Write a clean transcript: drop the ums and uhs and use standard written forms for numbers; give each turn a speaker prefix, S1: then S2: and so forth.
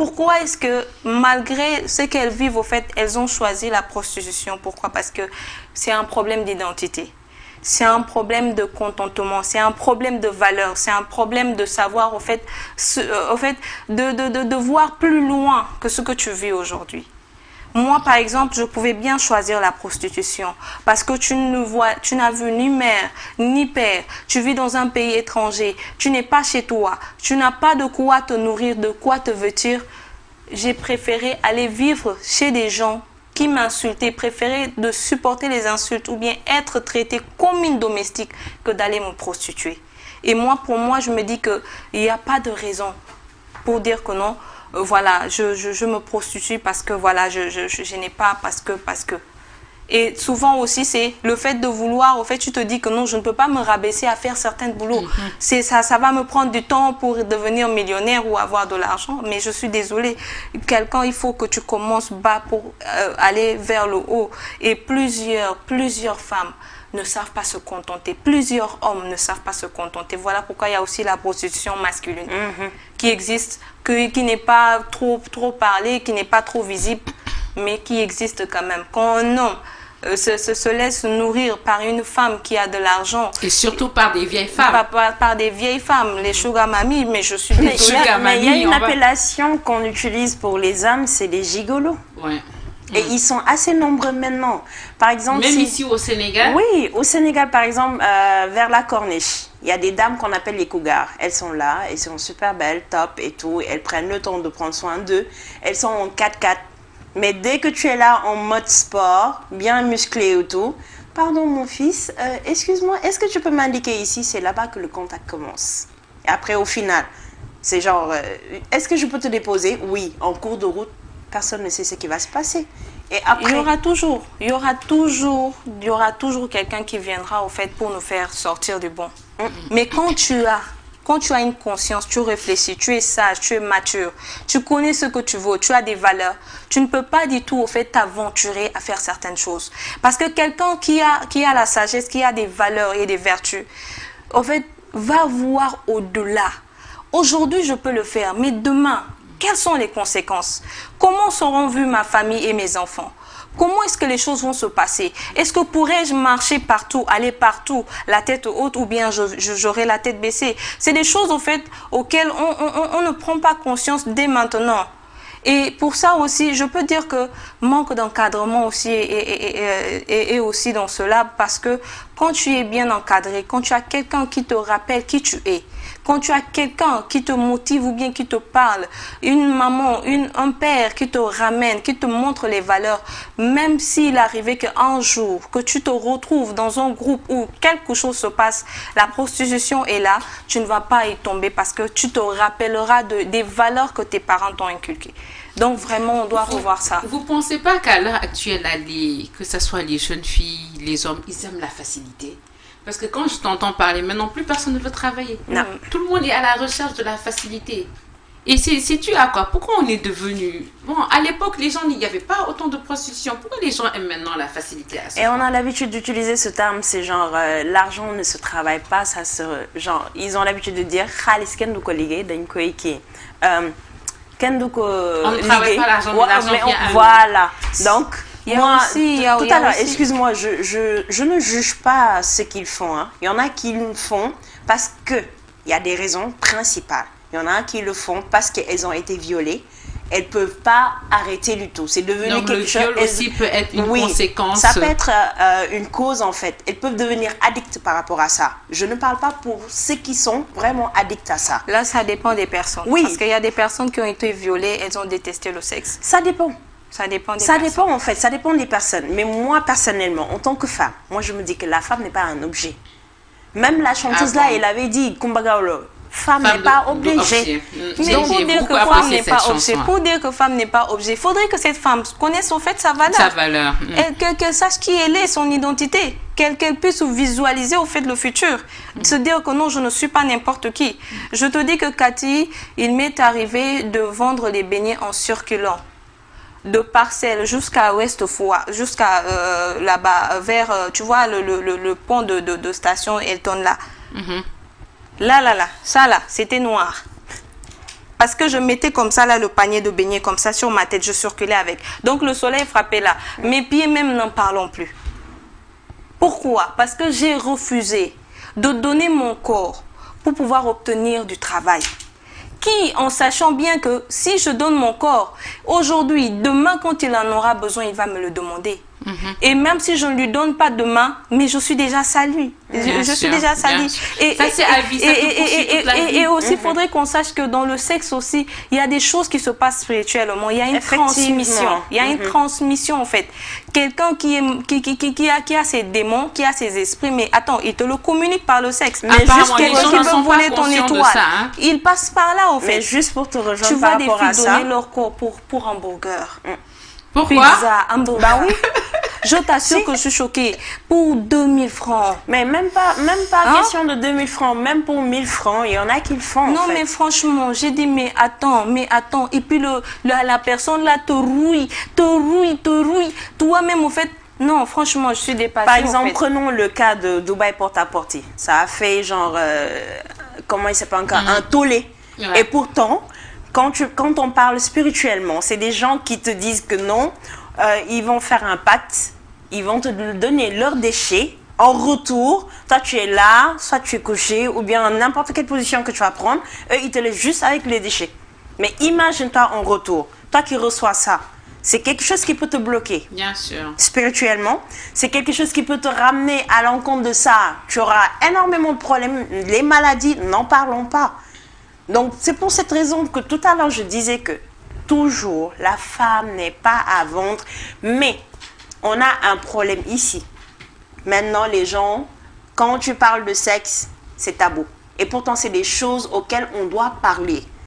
S1: Pourquoi est-ce que, malgré ce qu'elles vivent, au fait, elles ont choisi la prostitution? Pourquoi? Parce que c'est un problème d'identité. C'est un problème de contentement, c'est un problème de valeur, c'est un problème de savoir, au fait, de voir plus loin que ce que tu vis aujourd'hui. Moi, par exemple, je pouvais bien choisir la prostitution parce que tu n'as vu ni mère, ni père. Tu vis dans un pays étranger. Tu n'es pas chez toi. Tu n'as pas de quoi te nourrir, de quoi te vêtir. J'ai préféré aller vivre chez des gens qui m'insultaient, préféré de supporter les insultes ou bien être traitée comme une domestique que d'aller me prostituer. Et moi, pour moi, je me dis qu'il n'y a pas de raison pour dire que non. Voilà, je me prostitue parce que voilà, je n'ai pas, parce que. Et souvent aussi, c'est le fait de vouloir, au fait, tu te dis que non, je ne peux pas me rabaisser à faire certains boulots. Ça va me prendre du temps pour devenir millionnaire ou avoir de l'argent, mais je suis désolée. Il faut que tu commences bas pour aller vers le haut. Et plusieurs femmes ne savent pas se contenter. Plusieurs hommes ne savent pas se contenter. Voilà pourquoi il y a aussi la prostitution masculine qui existe, qui n'est pas trop parlée, qui n'est pas trop visible, mais qui existe quand même. Quand un homme se laisse nourrir par une femme qui a de l'argent.
S2: Et surtout par des vieilles femmes.
S1: Par des vieilles femmes, les sugar mamie, mais je suis désolée.
S3: Mais il y a une appellation qu'on utilise pour les hommes, c'est les gigolos.
S2: Ouais.
S3: Et ils sont assez nombreux maintenant. Par exemple,
S2: même ici au Sénégal.
S3: Oui, au Sénégal, par exemple, vers la Corniche, il y a des dames qu'on appelle les cougars. Elles sont là, elles sont super belles, top et tout. Elles prennent le temps de prendre soin d'eux. Elles sont en 4x4. Mais dès que tu es là en mode sport, bien musclé et tout, pardon mon fils, excuse-moi, est-ce que tu peux m'indiquer ici? C'est là-bas que le contact commence. Et après, au final, c'est genre, est-ce que je peux te déposer? Oui, en cours de route. Personne ne sait ce qui va se passer. Et après,
S1: il y aura toujours quelqu'un qui viendra au fait pour nous faire sortir du bon. Mais quand tu as une conscience, tu réfléchis, tu es sage, tu es mature, tu connais ce que tu veux, tu as des valeurs, tu ne peux pas du tout au fait t'aventurer à faire certaines choses. Parce que quelqu'un qui a la sagesse, qui a des valeurs et des vertus, au fait, va voir au-delà. Aujourd'hui, je peux le faire, mais demain, quelles sont les conséquences? Comment seront vues ma famille et mes enfants? Comment est-ce que les choses vont se passer? Est-ce que pourrais-je marcher partout, aller partout, la tête haute, ou bien j'aurai la tête baissée? C'est des choses, au fait, auxquelles on ne prend pas conscience dès maintenant. Et pour ça aussi, je peux dire que manque d'encadrement aussi est aussi dans cela, parce que quand tu es bien encadré, quand tu as quelqu'un qui te rappelle qui tu es, quand tu as quelqu'un qui te motive ou bien qui te parle, une maman, un père qui te ramène, qui te montre les valeurs, même s'il arrivait qu'un jour, que tu te retrouves dans un groupe où quelque chose se passe, la prostitution est là, tu ne vas pas y tomber parce que tu te rappelleras des valeurs que tes parents t'ont inculquées. Donc vraiment, on doit revoir ça.
S2: Vous ne pensez pas qu'à l'heure actuelle, que ce soit les jeunes filles, les hommes, ils aiment la facilité? Parce que quand je t'entends parler, maintenant, plus personne ne veut travailler.
S3: Non.
S2: Tout le monde est à la recherche de la facilité. Et c'est dû à quoi? Pourquoi on est devenu... Bon, à l'époque, les gens, il n'y avait pas autant de prostitution. Pourquoi les gens aiment maintenant la facilité à ce
S3: Et
S2: point?
S3: on a l'habitude d'utiliser ce terme, c'est genre, l'argent ne se travaille pas, ça se... Genre, ils ont l'habitude de dire, khalis ken du ko liggéey dañ koy kii. Ken du ko
S2: On ne travaille pas l'argent, mais l'argent vient à nous.
S3: Voilà. Donc... Moi,
S1: tout
S3: à l'heure, excuse-moi, je ne juge pas ce qu'ils font. Hein. Il y en a qui le font parce qu'il y a des raisons principales. Il y en a qui le font parce qu'elles ont été violées. Elles ne peuvent pas arrêter du tout. C'est devenu
S2: donc
S3: quelque chose...
S2: le viol aussi peut être une conséquence.
S3: Ça peut être une cause en fait. Elles peuvent devenir addictes par rapport à ça. Je ne parle pas pour ceux qui sont vraiment addicts à ça.
S1: Là, ça dépend des personnes.
S3: Oui.
S1: Parce qu'il y a des personnes qui ont été violées, elles ont détesté le sexe.
S3: Ça dépend.
S1: Ça dépend des
S3: Ça
S1: personnes.
S3: dépend en fait, ça dépend des personnes. Mais moi personnellement, en tant que femme, moi je me dis que la femme n'est pas un objet. Même la chanteuse là, elle avait dit, Kumbagaolo, femme n'est pas obligée.
S1: Mais
S2: Donc,
S1: pour dire que femme n'est pas objet, pour dire que femme n'est pas objet, il faudrait que cette femme connaisse en fait sa valeur.
S2: Sa valeur.
S1: Qu'elle sache qui elle est, son identité, qu'elle puisse visualiser au fait le futur. Se dire que non, je ne suis pas n'importe qui. Je te dis que Cathy, il m'est arrivé de vendre des beignets en circulant. De Parcelles jusqu'à Ouest-Foua, jusqu'à là-bas, vers, tu vois, le pont de station Elton là. Là, ça là, c'était noir. parce que je mettais comme ça là le panier de beignets comme ça sur ma tête, je circulais avec. Donc le soleil frappait là. Mes pieds même n'en parlons plus. Pourquoi? Parce que j'ai refusé de donner mon corps pour pouvoir obtenir du travail. Qui, en sachant bien que si je donne mon corps, aujourd'hui, demain, quand il en aura besoin, il va me le demander. Et même si je ne lui donne pas demain, mais je suis déjà salie. Je suis déjà salie.
S2: Et ça, c'est à vie, ça te poursuit toute la vie.
S1: Et aussi, il faudrait qu'on sache que dans le sexe aussi, il y a des choses qui se passent spirituellement. Il y a une transmission. Il y a une transmission, en fait. Quelqu'un qui a ses démons, qui a ses esprits, mais attends, il te le communique par le sexe.
S2: Mais juste quelqu'un qui veut voler ton étoile,
S1: hein. Il passe par là, en fait.
S3: Mais juste pour te rejoindre
S1: tu
S3: par
S1: vois
S3: rapport à ça.
S1: Tu vois des filles donner leur corps pour hamburger.
S2: Pourquoi?
S1: Pizza, hamburger. Bah oui. Je t'assure que je suis choquée. Pour 2000 francs.
S3: Mais même pas question de 2000 francs. Même pour 1000 francs, il y en a qui le font.
S1: Non,
S3: en fait.
S1: mais franchement, j'ai dit, mais attends. Et puis la personne là te rouille. Toi-même, au fait, non, franchement, je suis dépassée.
S3: Par exemple,
S1: en fait.
S3: prenons le cas de Dubaï Porte-à-Porte. Ça a fait genre, comment il s'appelle encore, un tollé.
S2: Ouais.
S3: Et pourtant, quand on parle spirituellement, c'est des gens qui te disent que non, ils vont faire un pacte, ils vont te donner leurs déchets. En retour, toi tu es là, soit tu es couché, ou bien n'importe quelle position que tu vas prendre, eux ils te laissent juste avec les déchets. Mais imagine-toi en retour, toi qui reçois ça, c'est quelque chose qui peut te bloquer.
S2: Bien sûr.
S3: Spirituellement, c'est quelque chose qui peut te ramener à l'encontre de ça. Tu auras énormément de problèmes, les maladies, n'en parlons pas. Donc c'est pour cette raison que tout à l'heure je disais que toujours la femme n'est pas à vendre, mais on a un problème ici. Maintenant les gens, quand tu parles de sexe, c'est tabou. Et pourtant c'est des choses auxquelles on doit parler.